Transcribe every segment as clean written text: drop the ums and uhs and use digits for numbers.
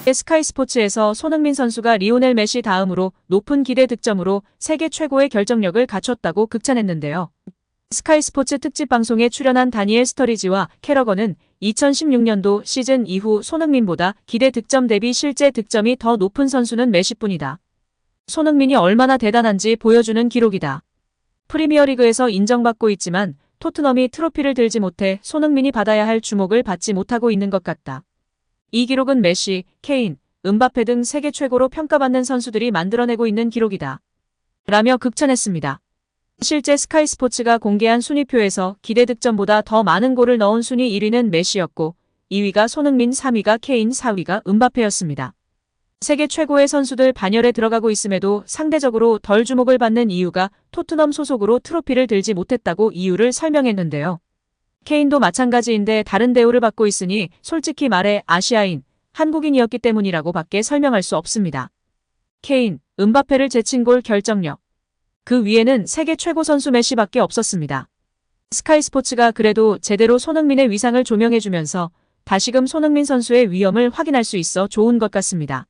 스카이스포츠에서 손흥민 선수가 리오넬 메시 다음으로 높은 기대 득점으로 세계 최고의 결정력을 갖췄다고 극찬했는데요. 스카이스포츠 특집 방송에 출연한 다니엘 스터리지와 캐러건은 2016년도 시즌 이후 손흥민보다 기대 득점 대비 실제 득점이 더 높은 선수는 메시뿐이다. 손흥민이 얼마나 대단한지 보여주는 기록이다. 프리미어리그에서 인정받고 있지만 토트넘이 트로피를 들지 못해 손흥민이 받아야 할 주목을 받지 못하고 있는 것 같다. 이 기록은 메시, 케인, 음바페 등 세계 최고로 평가받는 선수들이 만들어내고 있는 기록이다. 라며 극찬했습니다. 실제 스카이스포츠가 공개한 순위표에서 기대 득점보다 더 많은 골을 넣은 순위 1위는 메시였고 2위가 손흥민, 3위가 케인, 4위가 음바페였습니다. 세계 최고의 선수들 반열에 들어가고 있음에도 상대적으로 덜 주목을 받는 이유가 토트넘 소속으로 트로피를 들지 못했다고 이유를 설명했는데요. 케인도 마찬가지인데 다른 대우를 받고 있으니 솔직히 말해 아시아인, 한국인이었기 때문이라고 밖에 설명할 수 없습니다. 케인, 음바페를 제친 골 결정력. 그 위에는 세계 최고 선수 메시밖에 없었습니다. 스카이스포츠가 그래도 제대로 손흥민의 위상을 조명해주면서 다시금 손흥민 선수의 위엄을 확인할 수 있어 좋은 것 같습니다.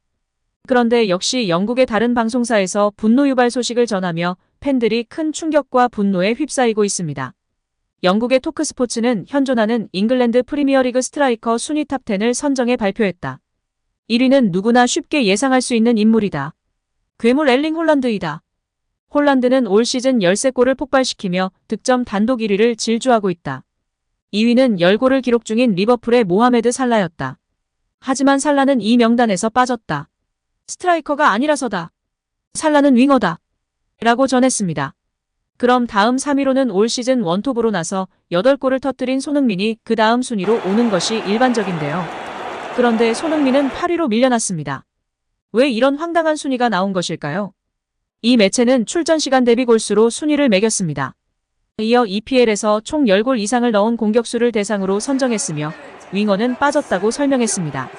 그런데 역시 영국의 다른 방송사에서 분노 유발 소식을 전하며 팬들이 큰 충격과 분노에 휩싸이고 있습니다. 영국의 토크스포츠는 현존하는 잉글랜드 프리미어리그 스트라이커 순위 탑10을 선정해 발표했다. 1위는 누구나 쉽게 예상할 수 있는 인물이다. 괴물 엘링 홀란드이다. 홀란드는 올 시즌 13골을 폭발시키며 득점 단독 1위를 질주하고 있다. 2위는 10골을 기록 중인 리버풀의 모하메드 살라였다. 하지만 살라는 이 명단에서 빠졌다. 스트라이커가 아니라서다. 살라는 윙어다. 라고 전했습니다. 그럼 다음 3위로는 올 시즌 원톱으로 나서 8골을 터뜨린 손흥민이 그 다음 순위로 오는 것이 일반적인데요. 그런데 손흥민은 8위로 밀려났습니다. 왜 이런 황당한 순위가 나온 것일까요? 이 매체는 출전 시간 대비 골수로 순위를 매겼습니다. 이어 EPL에서 총 10골 이상을 넣은 공격수를 대상으로 선정했으며 윙어는 빠졌다고 설명했습니다.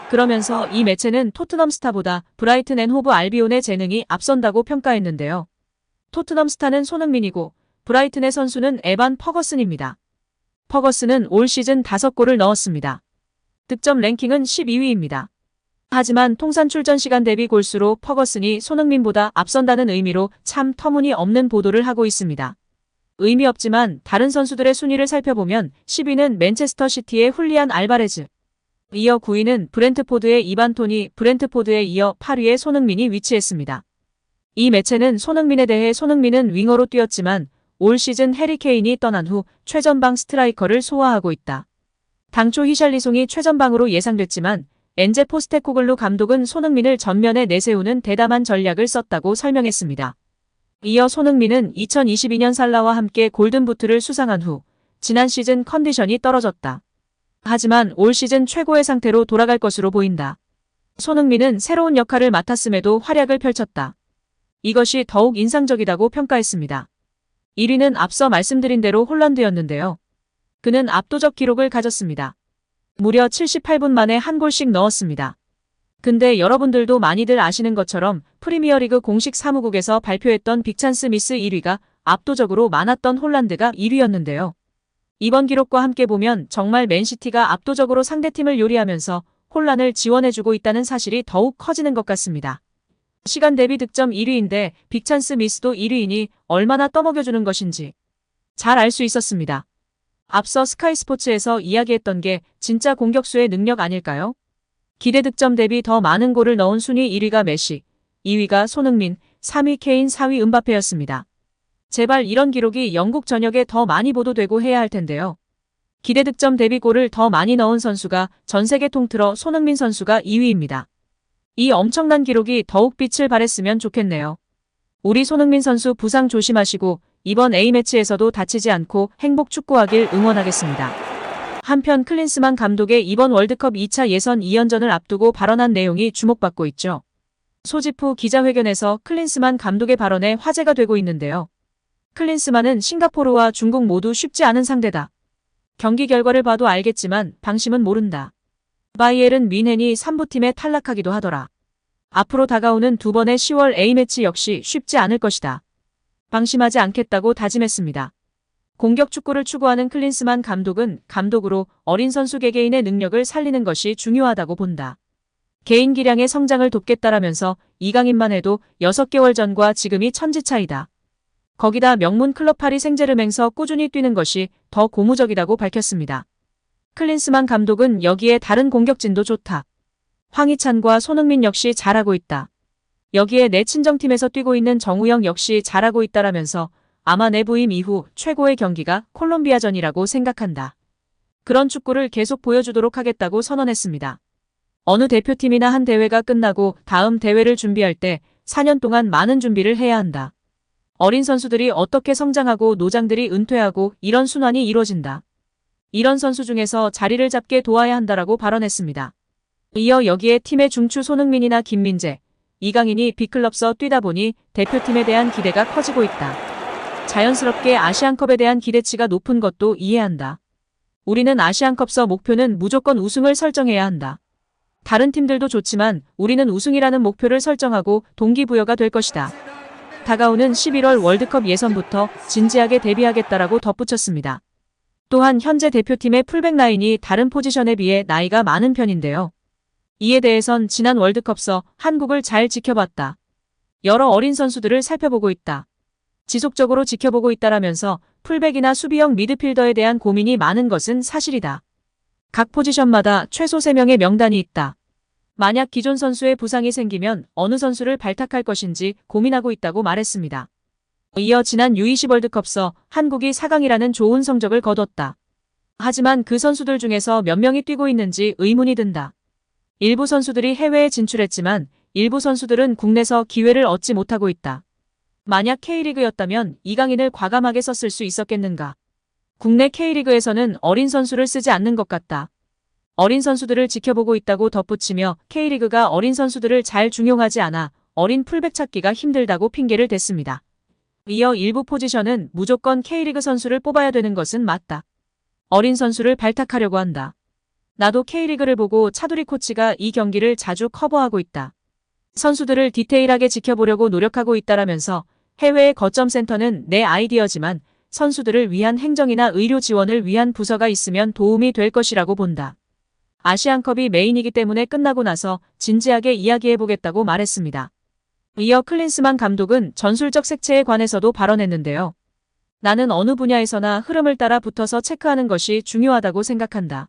그러면서 이 매체는 토트넘 스타보다 브라이튼 앤 호브 알비온의 재능이 앞선다고 평가했는데요. 토트넘 스타는 손흥민이고 브라이튼의 선수는 에반 퍼거슨입니다. 퍼거슨은 올 시즌 5골을 넣었습니다. 득점 랭킹은 12위입니다. 하지만 통산 출전 시간 대비 골수로 퍼거슨이 손흥민보다 앞선다는 의미로 참 터무니없는 보도를 하고 있습니다. 의미 없지만 다른 선수들의 순위를 살펴보면 10위는 맨체스터 시티의 훌리안 알바레즈, 이어 9위는 브렌트포드의 이반 토니, 브렌트포드에 이어 8위에 손흥민이 위치했습니다. 이 매체는 손흥민에 대해 손흥민은 윙어로 뛰었지만 올 시즌 해리 케인이 떠난 후 최전방 스트라이커를 소화하고 있다. 당초 히샬리송이 최전방으로 예상됐지만 엔제 포스테코글루 감독은 손흥민을 전면에 내세우는 대담한 전략을 썼다고 설명했습니다. 이어 손흥민은 2022년 살라와 함께 골든부트를 수상한 후 지난 시즌 컨디션이 떨어졌다. 하지만 올 시즌 최고의 상태로 돌아갈 것으로 보인다. 손흥민은 새로운 역할을 맡았음에도 활약을 펼쳤다. 이것이 더욱 인상적이다고 평가했습니다. 1위는 앞서 말씀드린 대로 홀란드였는데요. 그는 압도적 기록을 가졌습니다. 무려 78분 만에 한 골씩 넣었습니다. 근데 여러분들도 많이들 아시는 것처럼 프리미어리그 공식 사무국에서 발표했던 빅찬 스미스 1위가 압도적으로 많았던 홀란드가 1위였는데요. 이번 기록과 함께 보면 정말 맨시티가 압도적으로 상대팀을 요리하면서 혼란을 지원해주고 있다는 사실이 더욱 커지는 것 같습니다. 시간 대비 득점 1위인데 빅찬스 미스도 1위이니 얼마나 떠먹여주는 것인지 잘 알 수 있었습니다. 앞서 스카이스포츠에서 이야기했던 게 진짜 공격수의 능력 아닐까요? 기대 득점 대비 더 많은 골을 넣은 순위 1위가 메시, 2위가 손흥민, 3위 케인, 4위 음바페였습니다. 제발 이런 기록이 영국 전역에 더 많이 보도되고 해야 할 텐데요. 기대 득점 대비 골을 더 많이 넣은 선수가 전 세계 통틀어 손흥민 선수가 2위입니다. 이 엄청난 기록이 더욱 빛을 발했으면 좋겠네요. 우리 손흥민 선수 부상 조심하시고 이번 A매치에서도 다치지 않고 행복 축구하길 응원하겠습니다. 한편 클린스만 감독의 이번 월드컵 2차 예선 2연전을 앞두고 발언한 내용이 주목받고 있죠. 소집 후 기자회견에서 클린스만 감독의 발언에 화제가 되고 있는데요. 클린스만은 싱가포르와 중국 모두 쉽지 않은 상대다. 경기 결과를 봐도 알겠지만 방심은 모른다. 바이에른 뮌헨이 3부팀에 탈락하기도 하더라. 앞으로 다가오는 두 번의 10월 A매치 역시 쉽지 않을 것이다. 방심하지 않겠다고 다짐했습니다. 공격 축구를 추구하는 클린스만 감독은 감독으로 어린 선수 개개인의 능력을 살리는 것이 중요하다고 본다. 개인 기량의 성장을 돕겠다라면서 이강인만 해도 6개월 전과 지금이 천지 차이다. 거기다 명문 클럽 파리 생제르맹에서 꾸준히 뛰는 것이 더 고무적이라고 밝혔습니다. 클린스만 감독은 여기에 다른 공격진도 좋다. 황희찬과 손흥민 역시 잘하고 있다. 여기에 내 친정팀에서 뛰고 있는 정우영 역시 잘하고 있다라면서 아마 내 부임 이후 최고의 경기가 콜롬비아전이라고 생각한다. 그런 축구를 계속 보여주도록 하겠다고 선언했습니다. 어느 대표팀이나 한 대회가 끝나고 다음 대회를 준비할 때 4년 동안 많은 준비를 해야 한다. 어린 선수들이 어떻게 성장하고 노장들이 은퇴하고 이런 순환이 이루어진다. 이런 선수 중에서 자리를 잡게 도와야 한다라고 발언했습니다. 이어 여기에 팀의 중추 손흥민이나 김민재, 이강인이 B클럽서 뛰다 보니 대표팀에 대한 기대가 커지고 있다. 자연스럽게 아시안컵에 대한 기대치가 높은 것도 이해한다. 우리는 아시안컵서 목표는 무조건 우승을 설정해야 한다. 다른 팀들도 좋지만 우리는 우승이라는 목표를 설정하고 동기부여가 될 것이다. 다가오는 11월 월드컵 예선부터 진지하게 대비하겠다라고 덧붙였습니다. 또한 현재 대표팀의 풀백 라인이 다른 포지션에 비해 나이가 많은 편인데요. 이에 대해선 지난 월드컵서 한국을 잘 지켜봤다. 여러 어린 선수들을 살펴보고 있다. 지속적으로 지켜보고 있다라면서 풀백이나 수비형 미드필더에 대한 고민이 많은 것은 사실이다. 각 포지션마다 최소 3명의 명단이 있다. 만약 기존 선수의 부상이 생기면 어느 선수를 발탁할 것인지 고민하고 있다고 말했습니다. 이어 지난 U20 월드컵서 한국이 4강이라는 좋은 성적을 거뒀다. 하지만 그 선수들 중에서 몇 명이 뛰고 있는지 의문이 든다. 일부 선수들이 해외에 진출했지만 일부 선수들은 국내에서 기회를 얻지 못하고 있다. 만약 K리그였다면 이강인을 과감하게 썼을 수 있었겠는가? 국내 K리그에서는 어린 선수를 쓰지 않는 것 같다. 어린 선수들을 지켜보고 있다고 덧붙이며 K리그가 어린 선수들을 잘 중용하지 않아 어린 풀백 찾기가 힘들다고 핑계를 댔습니다. 이어 일부 포지션은 무조건 K리그 선수를 뽑아야 되는 것은 맞다. 어린 선수를 발탁하려고 한다. 나도 K리그를 보고 차두리 코치가 이 경기를 자주 커버하고 있다. 선수들을 디테일하게 지켜보려고 노력하고 있다라면서 해외의 거점 센터는 내 아이디어지만 선수들을 위한 행정이나 의료 지원을 위한 부서가 있으면 도움이 될 것이라고 본다. 아시안컵이 메인이기 때문에 끝나고 나서 진지하게 이야기해보겠다고 말했습니다. 이어 클린스만 감독은 전술적 색채에 관해서도 발언했는데요. 나는 어느 분야에서나 흐름을 따라 붙어서 체크하는 것이 중요하다고 생각한다.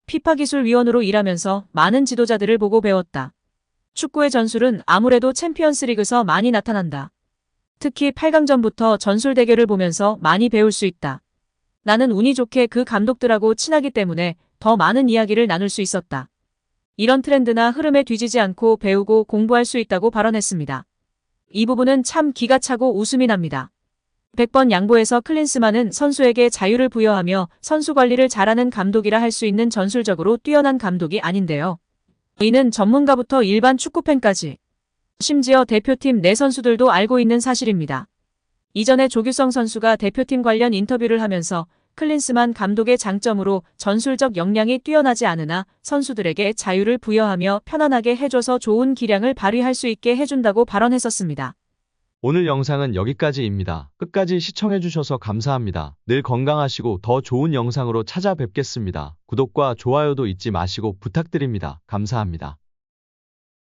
피파 기술위원으로 일하면서 많은 지도자들을 보고 배웠다. 축구의 전술은 아무래도 챔피언스리그에서 많이 나타난다. 특히 8강전부터 전술 대결을 보면서 많이 배울 수 있다. 나는 운이 좋게 그 감독들하고 친하기 때문에 더 많은 이야기를 나눌 수 있었다. 이런 트렌드나 흐름에 뒤지지 않고 배우고 공부할 수 있다고 발언했습니다. 이 부분은 참 기가 차고 웃음이 납니다. 100번 양보해서 클린스만은 선수에게 자유를 부여하며 선수 관리를 잘하는 감독이라 할 수 있는 전술적으로 뛰어난 감독이 아닌데요. 이는 전문가부터 일반 축구팬까지 심지어 대표팀 내 선수들도 알고 있는 사실입니다. 이전에 조규성 선수가 대표팀 관련 인터뷰를 하면서 클린스만 감독의 장점으로 전술적 역량이 뛰어나지 않으나 선수들에게 자유를 부여하며 편안하게 해줘서 좋은 기량을 발휘할 수 있게 해준다고 발언했었습니다. 오늘 영상은 여기까지입니다. 끝까지 시청해주셔서 감사합니다. 늘 건강하시고 더 좋은 영상으로 찾아뵙겠습니다. 구독과 좋아요도 잊지 마시고 부탁드립니다. 감사합니다.